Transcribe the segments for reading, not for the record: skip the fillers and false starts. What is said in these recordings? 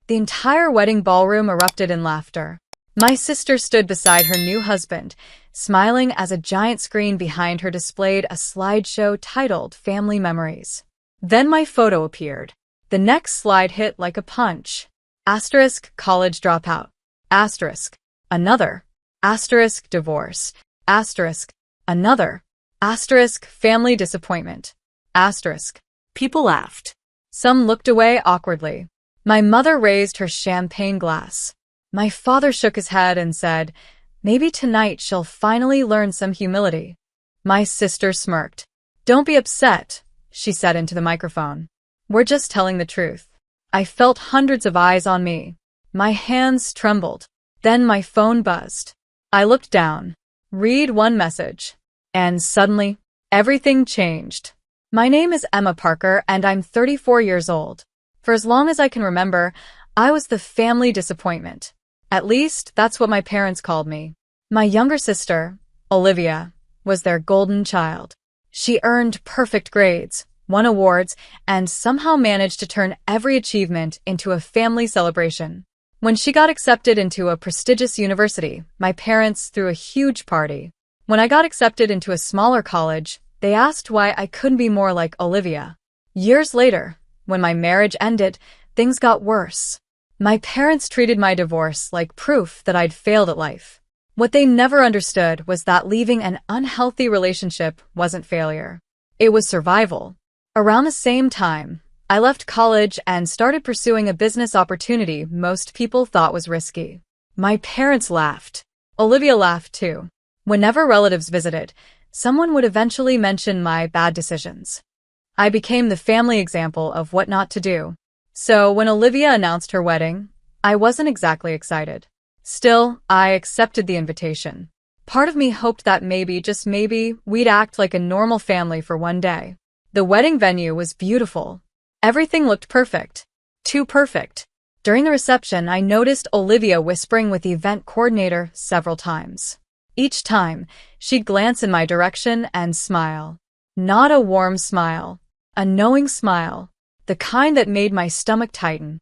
The entire wedding ballroom erupted in laughter. My sister stood beside her new husband, smiling as a giant screen behind her displayed a slideshow titled Family Memories. Then my photo appeared. The next slide hit like a punch. Asterisk college dropout. Asterisk another. Asterisk divorce. Asterisk another. Asterisk family disappointment. Asterisk. People laughed. Some looked away awkwardly. My mother raised her champagne glass. My father shook his head and said, "Maybe tonight she'll finally learn some humility." My sister smirked. "Don't be upset," she said into the microphone. "We're just telling the truth." I felt hundreds of eyes on me. My hands trembled. Then my phone buzzed. I looked down. Read one message. And suddenly, everything changed. "My name is Emma Parker and I'm 34 years old. For as long as I can remember, I was the family disappointment. At least, that's what my parents called me. My younger sister, Olivia, was their golden child. She earned perfect grades, won awards, and somehow managed to turn every achievement into a family celebration. When she got accepted into a prestigious university, my parents threw a huge party. When I got accepted into a smaller college, they asked why I couldn't be more like Olivia. Years later, when my marriage ended, things got worse. My parents treated my divorce like proof that I'd failed at life. What they never understood was that leaving an unhealthy relationship wasn't failure. It was survival. Around the same time, I left college and started pursuing a business opportunity most people thought was risky. My parents laughed. Olivia laughed too. Whenever relatives visited, someone would eventually mention my bad decisions. I became the family example of what not to do. So when Olivia announced her wedding, I wasn't exactly excited. Still, I accepted the invitation. Part of me hoped that maybe, just maybe, we'd act like a normal family for one day. The wedding venue was beautiful. Everything looked perfect. Too perfect. During the reception, I noticed Olivia whispering with the event coordinator several times. Each time, she'd glance in my direction and smile. Not a warm smile. A knowing smile. The kind that made my stomach tighten.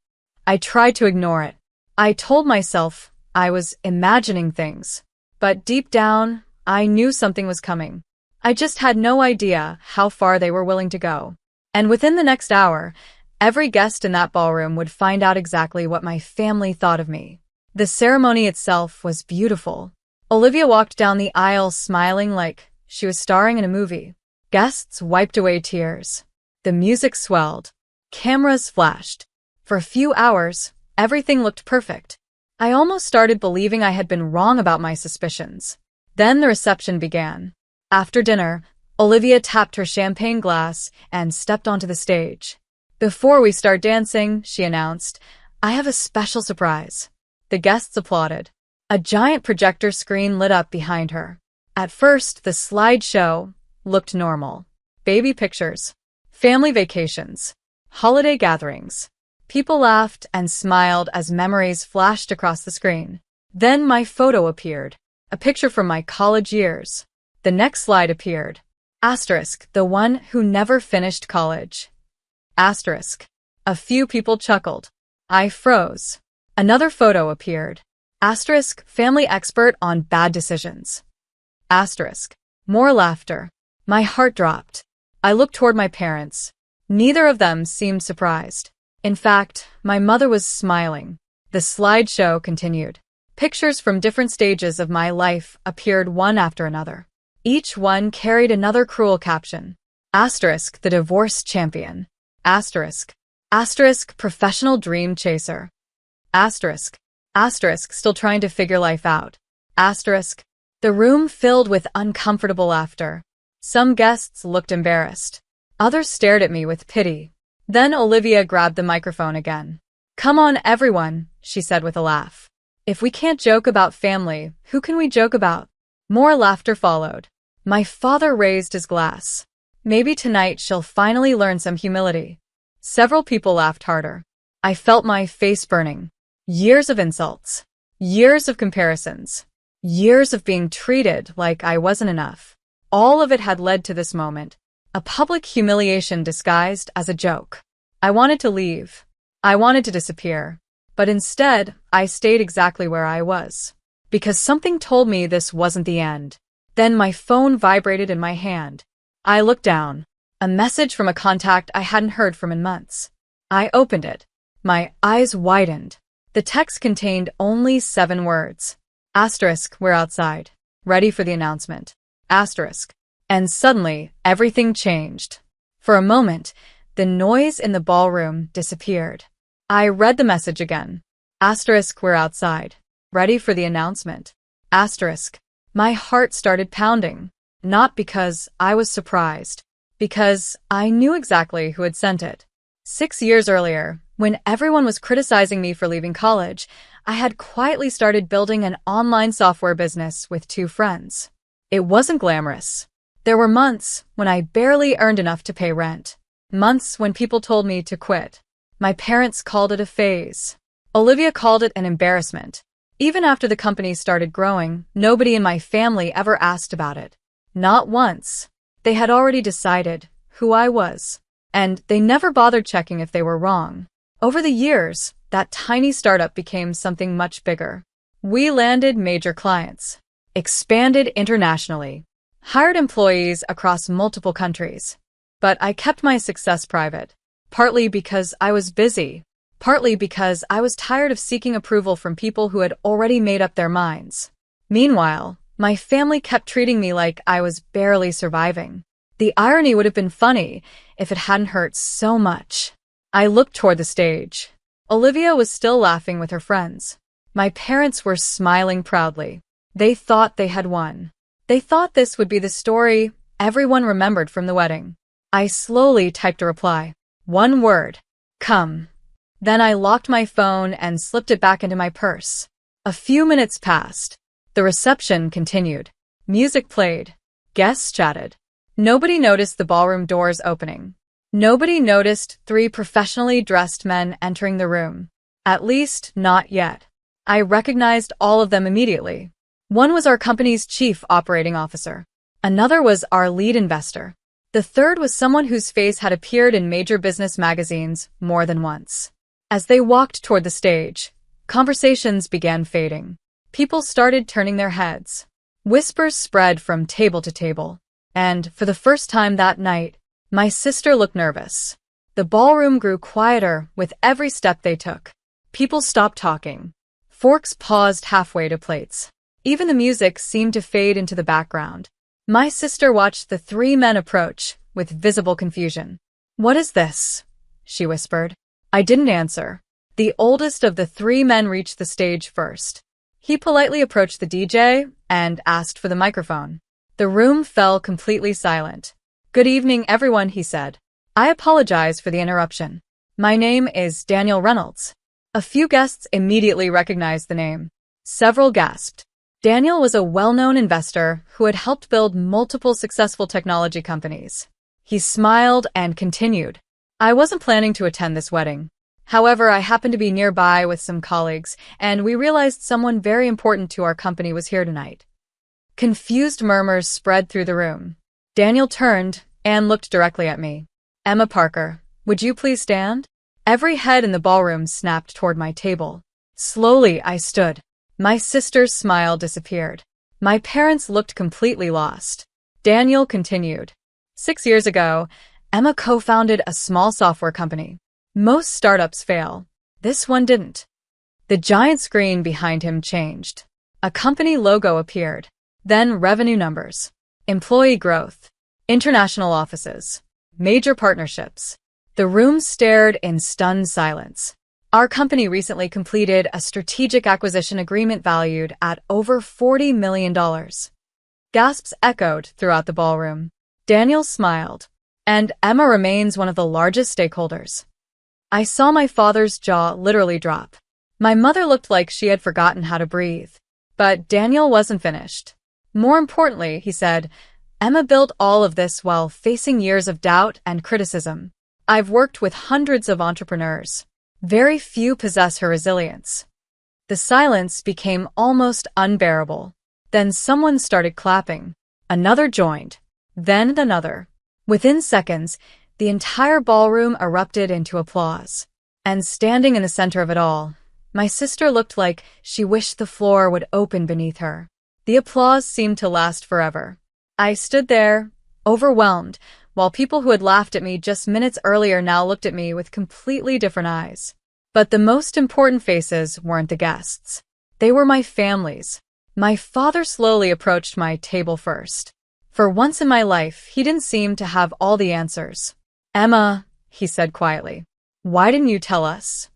I tried to ignore it. I told myself I was imagining things. But deep down, I knew something was coming. I just had no idea how far they were willing to go. And within the next hour, every guest in that ballroom would find out exactly what my family thought of me. The ceremony itself was beautiful. Olivia walked down the aisle smiling like she was starring in a movie. Guests wiped away tears. The music swelled. Cameras flashed. For a few hours, everything looked perfect. I almost started believing I had been wrong about my suspicions. Then the reception began. After dinner, Olivia tapped her champagne glass and stepped onto the stage. "Before we start dancing," she announced, "I have a special surprise." The guests applauded. A giant projector screen lit up behind her. At first, the slideshow looked normal. Baby pictures, family vacations, holiday gatherings. People laughed and smiled as memories flashed across the screen. Then my photo appeared, a picture from my college years. The next slide appeared. Asterisk, the one who never finished college. Asterisk. A few people chuckled. I froze. Another photo appeared. Asterisk, family expert on bad decisions. Asterisk. More laughter. My heart dropped. I looked toward my parents. Neither of them seemed surprised. In fact, my mother was smiling. The slideshow continued. Pictures from different stages of my life appeared one after another. Each one carried another cruel caption. Asterisk, the divorce champion. Asterisk. Asterisk, professional dream chaser. Asterisk. Asterisk, still trying to figure life out. Asterisk. The room filled with uncomfortable laughter. Some guests looked embarrassed. Others stared at me with pity. Then Olivia grabbed the microphone again. "Come on, everyone," she said with a laugh. "If we can't joke about family, who can we joke about?" More laughter followed. My father raised his glass. "Maybe tonight she'll finally learn some humility." Several people laughed harder. I felt my face burning. Years of insults. Years of comparisons. Years of being treated like I wasn't enough. All of it had led to this moment. A public humiliation disguised as a joke. I wanted to leave. I wanted to disappear. But instead, I stayed exactly where I was. Because something told me this wasn't the end. Then my phone vibrated in my hand. I looked down. A message from a contact I hadn't heard from in months. I opened it. My eyes widened. The text contained only 7 words. Asterisk, we're outside. Ready for the announcement. Asterisk. And suddenly, everything changed. For a moment, the noise in the ballroom disappeared. I read the message again. Asterisk, we're outside. Ready for the announcement. Asterisk. My heart started pounding. Not because I was surprised. Because I knew exactly who had sent it. 6 years earlier, when everyone was criticizing me for leaving college, I had quietly started building an online software business with 2 friends. It wasn't glamorous. There were months when I barely earned enough to pay rent. Months when people told me to quit. My parents called it a phase. Olivia called it an embarrassment. Even after the company started growing, nobody in my family ever asked about it. Not once. They had already decided who I was. And they never bothered checking if they were wrong. Over the years, that tiny startup became something much bigger. We landed major clients, expanded internationally, hired employees across multiple countries. But I kept my success private, partly because I was busy, partly because I was tired of seeking approval from people who had already made up their minds. Meanwhile, my family kept treating me like I was barely surviving. The irony would have been funny if it hadn't hurt so much. I looked toward the stage. Olivia was still laughing with her friends. My parents were smiling proudly. They thought they had won. They thought this would be the story everyone remembered from the wedding. I slowly typed a reply. 1 word. Come. Then I locked my phone and slipped it back into my purse. A few minutes passed. The reception continued. Music played. Guests chatted. Nobody noticed the ballroom doors opening. Nobody noticed 3 professionally dressed men entering the room. At least, not yet. I recognized all of them immediately. One was our company's chief operating officer. Another was our lead investor. The third was someone whose face had appeared in major business magazines more than once. As they walked toward the stage, conversations began fading. People started turning their heads. Whispers spread from table to table. And, for the first time that night, my sister looked nervous. The ballroom grew quieter with every step they took. People stopped talking. Forks paused halfway to plates. Even the music seemed to fade into the background. My sister watched the 3 men approach with visible confusion. "What is this?" she whispered. I didn't answer. The oldest of the 3 men reached the stage first. He politely approached the DJ and asked for the microphone. The room fell completely silent. "Good evening, everyone," he said. "I apologize for the interruption. My name is Daniel Reynolds." A few guests immediately recognized the name. Several gasped. Daniel was a well-known investor who had helped build multiple successful technology companies. He smiled and continued. "I wasn't planning to attend this wedding. However, I happened to be nearby with some colleagues, and we realized someone very important to our company was here tonight." Confused murmurs spread through the room. Daniel turned and looked directly at me. "Emma Parker, would you please stand?" Every head in the ballroom snapped toward my table. Slowly, I stood. My sister's smile disappeared. My parents looked completely lost. Daniel continued. 6 years ago, Emma co-founded a small software company. Most startups fail. This one didn't. The giant screen behind him changed. A company logo appeared. Then revenue numbers. Employee growth. International offices. Major partnerships. The room stared in stunned silence. Our company recently completed a strategic acquisition agreement valued at over $40 million. Gasps echoed throughout the ballroom. Daniel smiled. And Emma remains one of the largest stakeholders. I saw my father's jaw literally drop. My mother looked like she had forgotten how to breathe. But Daniel wasn't finished. More importantly, he said, Emma built all of this while facing years of doubt and criticism. I've worked with hundreds of entrepreneurs. Very few possess her resilience. The silence became almost unbearable. Then someone started clapping. Another joined. Then another. Within seconds, the entire ballroom erupted into applause. And standing in the center of it all, My sister looked like she wished the floor would open beneath her. The applause seemed to last forever. I stood there, overwhelmed, while people who had laughed at me just minutes earlier now looked at me with completely different eyes. But the most important faces weren't the guests. They were my families. My father slowly approached my table first. For once in my life, he didn't seem to have all the answers. "Emma," he said quietly, "why didn't you tell us?"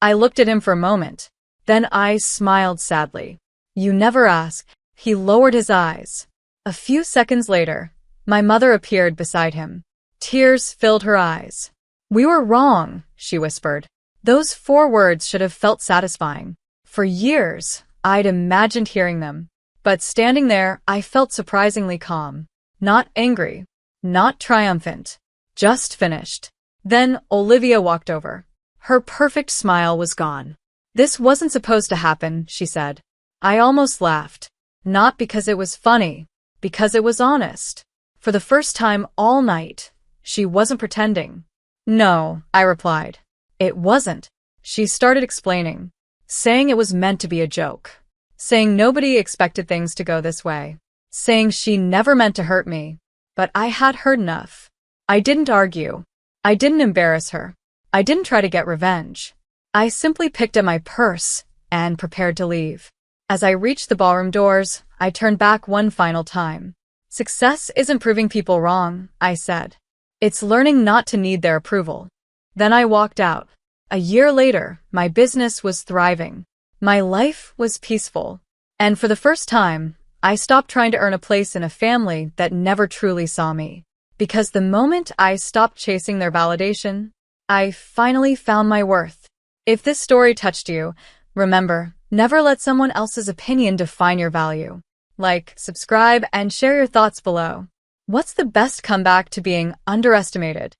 I looked at him for a moment. Then I smiled sadly. "You never ask." He lowered his eyes. A few seconds later, my mother appeared beside him. Tears filled her eyes. "We were wrong," she whispered. Those 4 words should have felt satisfying. For years, I'd imagined hearing them. But standing there, I felt surprisingly calm. Not angry. Not triumphant. Just finished. Then Olivia walked over. Her perfect smile was gone. "This wasn't supposed to happen," she said. I almost laughed. Not because it was funny, because it was honest. For the first time all night, she wasn't pretending. "No," I replied. "It wasn't." She started explaining, saying it was meant to be a joke, saying nobody expected things to go this way, saying she never meant to hurt me. But I had heard enough. I didn't argue. I didn't embarrass her. I didn't try to get revenge. I simply picked up my purse and prepared to leave. As I reached the ballroom doors, I turned back one final time. "Success isn't proving people wrong," I said. "It's learning not to need their approval." Then I walked out. A year later, my business was thriving. My life was peaceful. And for the first time, I stopped trying to earn a place in a family that never truly saw me. Because the moment I stopped chasing their validation, I finally found my worth. If this story touched you, remember, never let someone else's opinion define your value. Like, subscribe, and share your thoughts below. What's the best comeback to being underestimated?